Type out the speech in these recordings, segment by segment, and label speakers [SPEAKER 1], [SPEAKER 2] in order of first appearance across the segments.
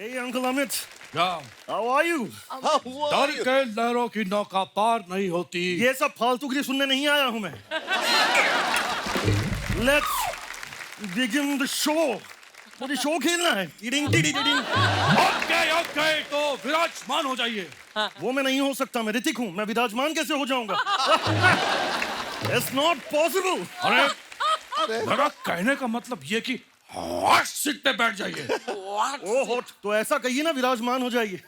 [SPEAKER 1] Hey, Uncle Amit.
[SPEAKER 2] क्या
[SPEAKER 1] How are you?
[SPEAKER 2] डर के लहरों की नौका पार नहीं होती।
[SPEAKER 1] ये सब फालतूगिरी सुनने नहीं आया हूं मैं। Let's begin the show. मुझे शो खेलना है। Tiding tiding tiding.
[SPEAKER 2] ओके तो विराजमान हो जाइए।
[SPEAKER 1] वो मैं नहीं हो सकता, मैं ऋतिक हूँ। मैं विराजमान कैसे हो जाऊंगा? It's not possible.
[SPEAKER 2] अरे मेरा कहने का मतलब ये कि हॉट सीट पे बैठ जाइए।
[SPEAKER 1] ओ हॉट, तो ऐसा कहिए ना, विराजमान हो जाइए।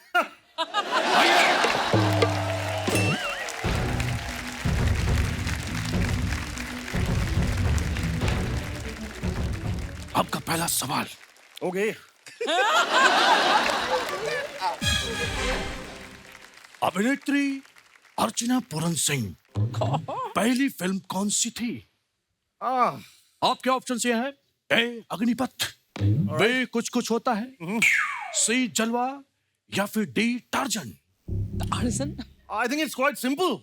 [SPEAKER 2] आपका पहला सवाल।
[SPEAKER 1] ओके।
[SPEAKER 2] अभिनेत्री अर्चना पूरन सिंह पहली फिल्म कौन सी थी? आपके ऑप्शन ये है: ए अग्निपथ, बी कुछ कुछ होता है, सी जलवा, या फिर D torsion.
[SPEAKER 3] Tarzan?
[SPEAKER 1] I think it's quite simple.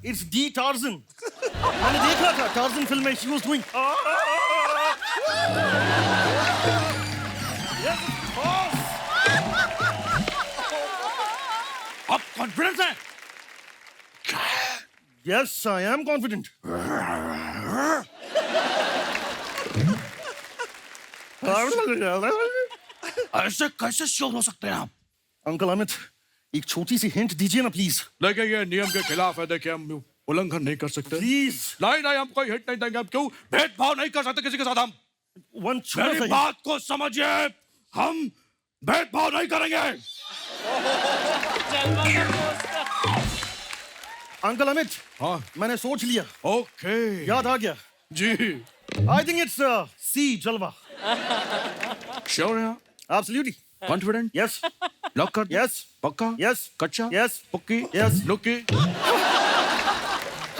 [SPEAKER 1] It's D Tarzan. मैंने देखा था Tarzan फिल्म में, she was doing. Yes, of course.
[SPEAKER 2] आप कॉन्फिडेंस है?
[SPEAKER 1] Yes, I am confident.
[SPEAKER 2] ऐसे कैसे श्योर हो सकते हैं आप?
[SPEAKER 1] अंकल अमित, एक छोटी सी हिंट दीजिए ना प्लीज।
[SPEAKER 2] देखिए ये नियम के खिलाफ है। देखिए हम उल्लंघन नहीं कर सकते।
[SPEAKER 1] प्लीज
[SPEAKER 2] नहीं हम कोई हिट नहीं देंगे। हम क्यों भेदभाव नहीं कर सकते किसी के साथ? हम
[SPEAKER 1] वन छोटा
[SPEAKER 2] मेरी
[SPEAKER 1] सा
[SPEAKER 2] बात को समझिए, हम भेदभाव नहीं करेंगे।
[SPEAKER 1] अंकल अमित,
[SPEAKER 2] हाँ
[SPEAKER 1] मैंने सोच लिया,
[SPEAKER 2] ओके
[SPEAKER 1] याद आ गया।
[SPEAKER 2] जी।
[SPEAKER 1] आई थिंक इट्स सी जलवा।
[SPEAKER 2] श्योर है?
[SPEAKER 1] एब्सोल्युटली।
[SPEAKER 2] कॉन्फिडेंट?
[SPEAKER 1] यस
[SPEAKER 2] लॉक कर?
[SPEAKER 1] यस
[SPEAKER 2] पक्का?
[SPEAKER 1] यस
[SPEAKER 2] कच्चा?
[SPEAKER 1] यस
[SPEAKER 2] पक्की?
[SPEAKER 1] यस।
[SPEAKER 2] लुक्की?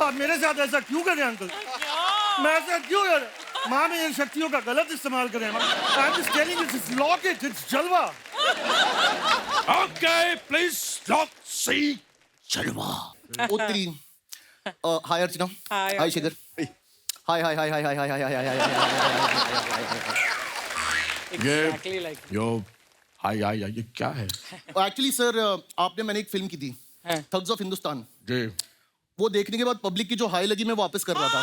[SPEAKER 1] आप मेरे साथ ऐसा क्यों कर रहे हैं अंकल? मैं ऐसा क्यों कर रहा हूं? माँ में इन शक्तियों का गलत इस्तेमाल कर रहे हैं। I am just telling you, it's lock it, it's जलवा।
[SPEAKER 2] ओके प्लीज लॉक सी जलवा।
[SPEAKER 4] उत्तरी। हाय अर्चना।
[SPEAKER 3] Hi,
[SPEAKER 4] हाय शेखर। हाय हाय हाय हाय हाय हाय हाय हाय हाय हाय।
[SPEAKER 3] Exactly like.
[SPEAKER 2] यो हाय ये क्या है?
[SPEAKER 4] एक्चुअली सर, आपने मैंने एक फिल्म की थी,
[SPEAKER 3] हाँ।
[SPEAKER 4] Thugs of Hindustan.
[SPEAKER 2] जी।
[SPEAKER 4] वो देखने के बाद पब्लिक की जो हाई लगी, मैं वापस कर रहा था।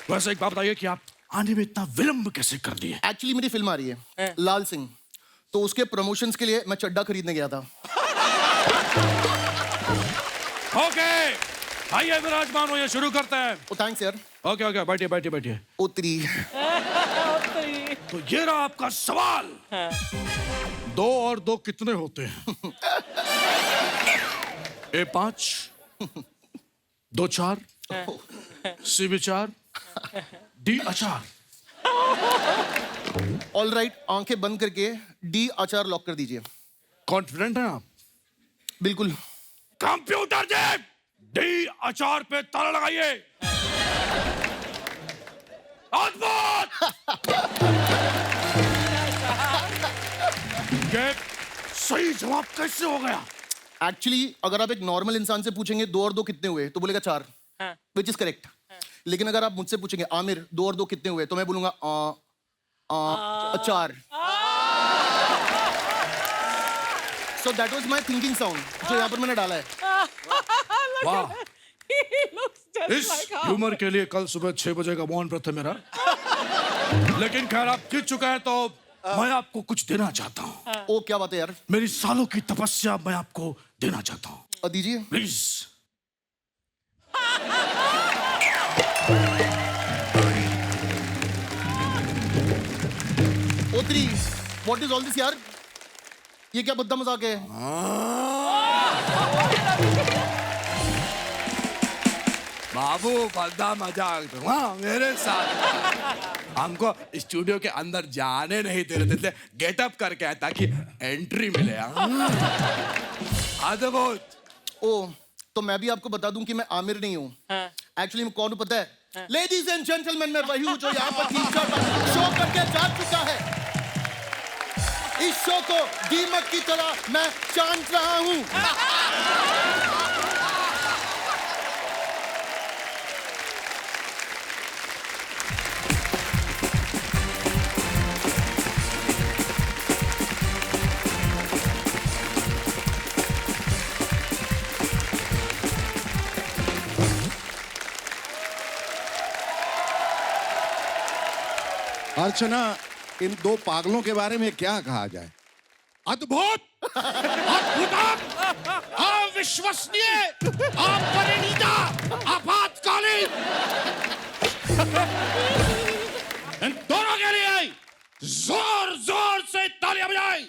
[SPEAKER 2] वैसे एक बात बताइए कि आप आने में इतना विलंब कैसे कर दिए?
[SPEAKER 4] एक्चुअली मेरी फिल्म आ रही है लाल सिंह, तो उसके प्रमोशंस के लिए मैं चड्डा खरीदने गया था।
[SPEAKER 2] ओके आइए विराजमान होइए, शुरू करते हैं।
[SPEAKER 4] ओ थैंक्स यार।
[SPEAKER 2] ओके बैठिए।
[SPEAKER 4] उत्तरी।
[SPEAKER 2] तो ये रहा आपका सवाल। 2 और 2 कितने होते हैं? ए 5, 2 4, सी विचार, डी अचार।
[SPEAKER 4] ऑल राइट, आंखें बंद करके डी आचार लॉक कर दीजिए।
[SPEAKER 2] कॉन्फिडेंट हैं आप?
[SPEAKER 4] बिल्कुल।
[SPEAKER 2] कंप्यूटर जी, डी अचार पे ताला लगाइए। अद्भुत! ये सही जवाब कैसे हो गया?
[SPEAKER 4] एक्चुअली अगर आप एक नॉर्मल इंसान से पूछेंगे 2 और 2 कितने हुए, तो बोलेगा 4, विच इज करेक्ट। लेकिन अगर आप मुझसे पूछेंगे आमिर 2 और 2 कितने हुए, तो मैं बोलूंगा 4। So that was my thinking sound जो यहाँ पर मैंने डाला है।
[SPEAKER 2] वाह,
[SPEAKER 3] He looks just
[SPEAKER 2] इस
[SPEAKER 3] like her.
[SPEAKER 2] ह्यूमर के लिए कल सुबह 6 बजे का मौन व्रत है मेरा। लेकिन खैर आप जीत चुका है, तो मैं आपको कुछ देना चाहता हूँ।
[SPEAKER 4] ओ क्या बात है यार।
[SPEAKER 2] मेरी सालों की तपस्या मैं आपको देना चाहता हूँ।
[SPEAKER 4] दीजिए।
[SPEAKER 2] Please.
[SPEAKER 4] O3, what is all this यार? ये क्या बद्दा मजाक है?
[SPEAKER 5] बाबू बद्दा मजाक तो हाँ मेरे साथ। हमको स्टूडियो के अंदर जाने नहीं दे रहे थे, गेटअप करके आया ताकि एंट्री मिले। अद्भुत।
[SPEAKER 4] ओ तो मैं भी आपको बता दूं कि मैं आमिर नहीं हूँ। एक्चुअली मैं कौन हूँ पता है? लेडीज एंड जेंटलमैन, मैं वही हूँ जो यहाँ पर 3-4 शो करके जा चुका है। इस शो को दीमक की तरह मैं चांद रहा हूँ।
[SPEAKER 6] अर्चना, इन दो पागलों के बारे में क्या कहा जाए?
[SPEAKER 2] अद्भुत, अद्भुतम, अविश्वसनीय, अपरिणीता, आपातकालीन। इन दोनों के लिए जोर जोर से तालियां बजाएं।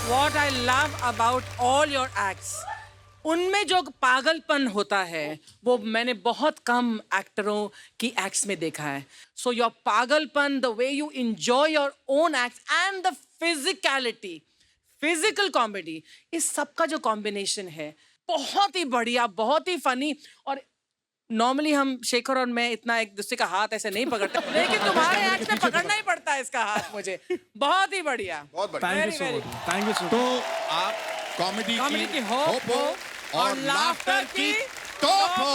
[SPEAKER 3] What I love about all your acts, उनमें जो पागलपन होता है वो मैंने बहुत कम एक्टरों की एक्ट्स में देखा है. So your पागलपन, the way you enjoy your own acts and the physicality, physical comedy, इस सब का जो कॉम्बिनेशन है बहुत ही बढ़िया, बहुत ही फनी. और नॉर्मली हम शेखर और मैं इतना एक दूसरे का हाथ ऐसे नहीं पकड़ते, लेकिन तुम्हारे एक्ट में पकड़ना ही पड़ता है इसका हाथ मुझे. बहुत ही बढ़िया.
[SPEAKER 6] बहुत बढ़िया।
[SPEAKER 3] Very, very.
[SPEAKER 2] Thank you so much.
[SPEAKER 6] तो आप कॉमेडी
[SPEAKER 3] की
[SPEAKER 6] की
[SPEAKER 3] होप
[SPEAKER 6] होप हो और लाफ्टर की टॉप हो।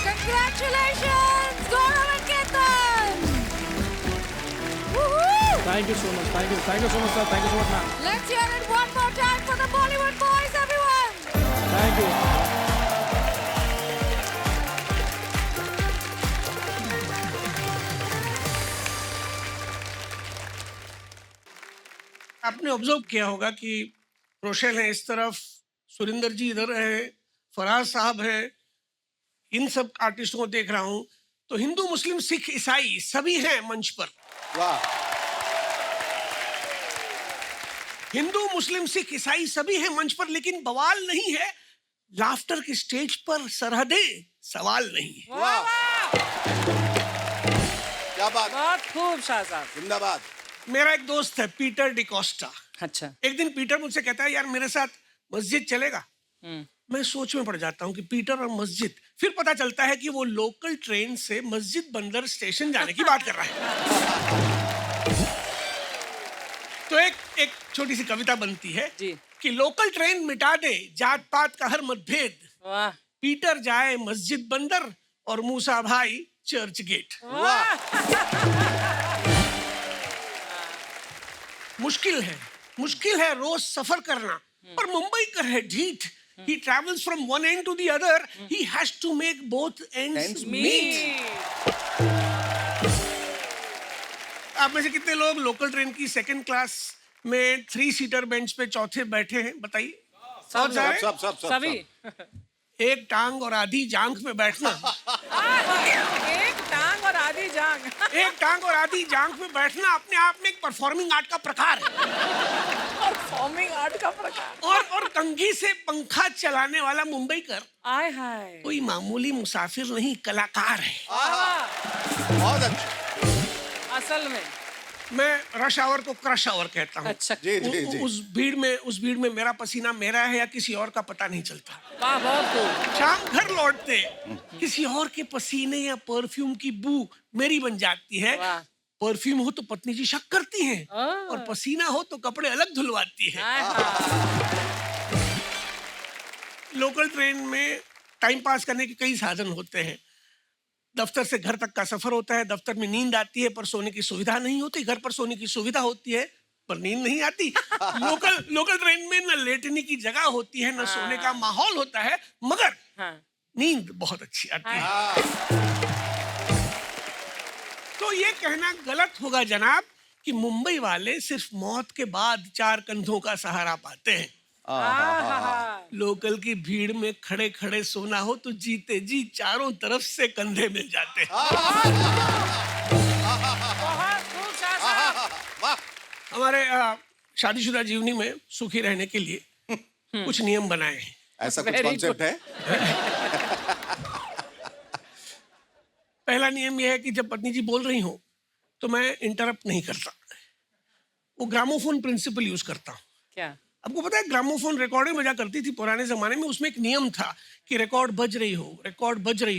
[SPEAKER 7] Congratulations, Gaurav and Ketan! Woohoo!
[SPEAKER 2] Thank you so much, thank you so much sir, thank you so much ma'am,
[SPEAKER 7] Let's hear it one more time for the Bollywood boys, everyone!
[SPEAKER 2] Thank you.
[SPEAKER 8] आपने observe किया होगा कि Rochelle है इस तरफ, सुरिंदर जी इधर है, फराज साहब है, इन सब आर्टिस्टों को देख रहा हूं तो हिंदू, मुस्लिम, सिख, ईसाई सभी हैं मंच पर.
[SPEAKER 6] वाह,
[SPEAKER 8] हिंदू, मुस्लिम, सिख, ईसाई सभी हैं मंच पर, लेकिन बवाल नहीं है. लाफ्टर की स्टेज पर सरहदें सवाल नहीं है.
[SPEAKER 3] वाह वाह,
[SPEAKER 6] क्या बात,
[SPEAKER 3] बहुत खूब शाह साहब.
[SPEAKER 6] जिंदाबाद।
[SPEAKER 8] मेरा एक दोस्त है पीटर डिकोस्टा.
[SPEAKER 3] अच्छा.
[SPEAKER 8] एक दिन पीटर मुझसे कहता है यार मेरे साथ मस्जिद चलेगा. मैं सोच में पड़ जाता हूँ कि पीटर और मस्जिद. फिर पता चलता है कि वो लोकल ट्रेन से मस्जिद बंदर स्टेशन जाने की बात कर रहा है. तो एक छोटी सी कविता बनती है
[SPEAKER 3] जी.
[SPEAKER 8] कि लोकल ट्रेन मिटा दे जात पात का हर मतभेद,
[SPEAKER 3] वाह
[SPEAKER 8] पीटर जाए मस्जिद बंदर और मूसा भाई चर्च गेट. मुश्किल है रोज सफर करना, पर मुंबई कर है ढीठ. He travels from one end to the other. He has to make both ends meet. आप में से कितने लोग लोकल ट्रेन की सेकंड क्लास में 3 सीटर बेंच पे चौथे बैठे हैं? बताइए.
[SPEAKER 3] सब
[SPEAKER 8] सारे?
[SPEAKER 6] सब
[SPEAKER 3] सभी.
[SPEAKER 8] एक टांग और आधी जांघ में बैठना.
[SPEAKER 3] एक टांग और आधी जांग.
[SPEAKER 8] एक टांग और आधी जांघ में बैठना अपने आप में एक परफॉर्मिंग आर्ट का प्रकार है.
[SPEAKER 3] परफॉर्मिंग आर्ट का प्रकार.
[SPEAKER 8] और कंघी से पंखा चलाने वाला मुंबई कर
[SPEAKER 3] आय हाय.
[SPEAKER 8] कोई मामूली मुसाफिर नहीं, कलाकार है.
[SPEAKER 6] बहुत अच्छा।
[SPEAKER 3] असल में
[SPEAKER 8] मैं रश आवर को क्रश आवर कहता हूँ.
[SPEAKER 3] अच्छा.
[SPEAKER 6] जी जी जी।
[SPEAKER 8] उस भीड़ में मेरा पसीना मेरा है या किसी और का पता नहीं चलता.
[SPEAKER 3] वाह बहुत खूब.
[SPEAKER 8] शाम घर लौटते किसी और के पसीने या परफ्यूम की बू मेरी बन जाती है.
[SPEAKER 3] वाह.
[SPEAKER 8] परफ्यूम हो तो पत्नी जी शक करती हैं और पसीना हो तो कपड़े अलग धुलवाती है.
[SPEAKER 3] आय हाय.
[SPEAKER 8] लोकल ट्रेन में टाइम पास करने के कई साधन होते हैं. दफ्तर से घर तक का सफर होता है. दफ्तर में नींद आती है पर सोने की सुविधा नहीं होती. घर पर सोने की सुविधा होती है पर नींद नहीं आती. लोकल ट्रेन में न लेटने की जगह होती है न सोने का माहौल होता है, मगर नींद बहुत अच्छी आती है. तो ये कहना गलत होगा जनाब कि मुंबई वाले सिर्फ मौत के बाद 4 कंधों का सहारा पाते हैं. लोकल की भीड़ में खड़े खड़े सोना हो तो जीते जी चारों तरफ से कंधे मिल जाते हैं.
[SPEAKER 3] बहुत खूब शाह साहब.
[SPEAKER 8] हमारे शादीशुदा जीवनी में सुखी रहने के लिए कुछ नियम बनाए हैं.
[SPEAKER 6] ऐसा कुछ
[SPEAKER 3] Very
[SPEAKER 6] कॉन्सेप्ट है?
[SPEAKER 8] पहला नियम यह है कि जब पत्नी जी बोल रही हो तो मैं इंटरप्ट नहीं करता. वो ग्रामोफोन प्रिंसिपल यूज करता हूँ.
[SPEAKER 3] क्या?
[SPEAKER 8] आपको पता है ग्रामोफोन रिकॉर्डिंग बजा करती थी पुराने जमाने में. उसमें एक नियम था कि रिकॉर्ड बज रही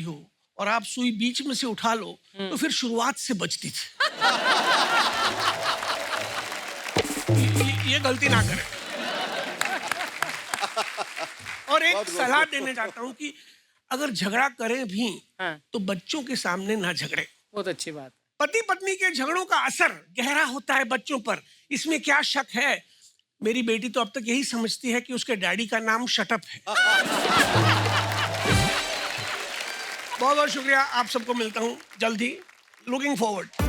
[SPEAKER 8] हो और आप सुई बीच में से उठा लो तो फिर शुरुआत से बजती थी. ये गलती ना करें. और एक सलाह देने चाहता हूँ कि अगर झगड़ा करें भी तो बच्चों के सामने ना झगड़े.
[SPEAKER 3] बहुत अच्छी बात.
[SPEAKER 8] पति पत्नी के झगड़ों का असर गहरा होता है बच्चों पर, इसमें क्या शक है। मेरी बेटी तो अब तक यही समझती है कि उसके डैडी का नाम शटअप है। बहुत बहुत शुक्रिया, आप सबको मिलता हूं जल्द ही। Looking forward.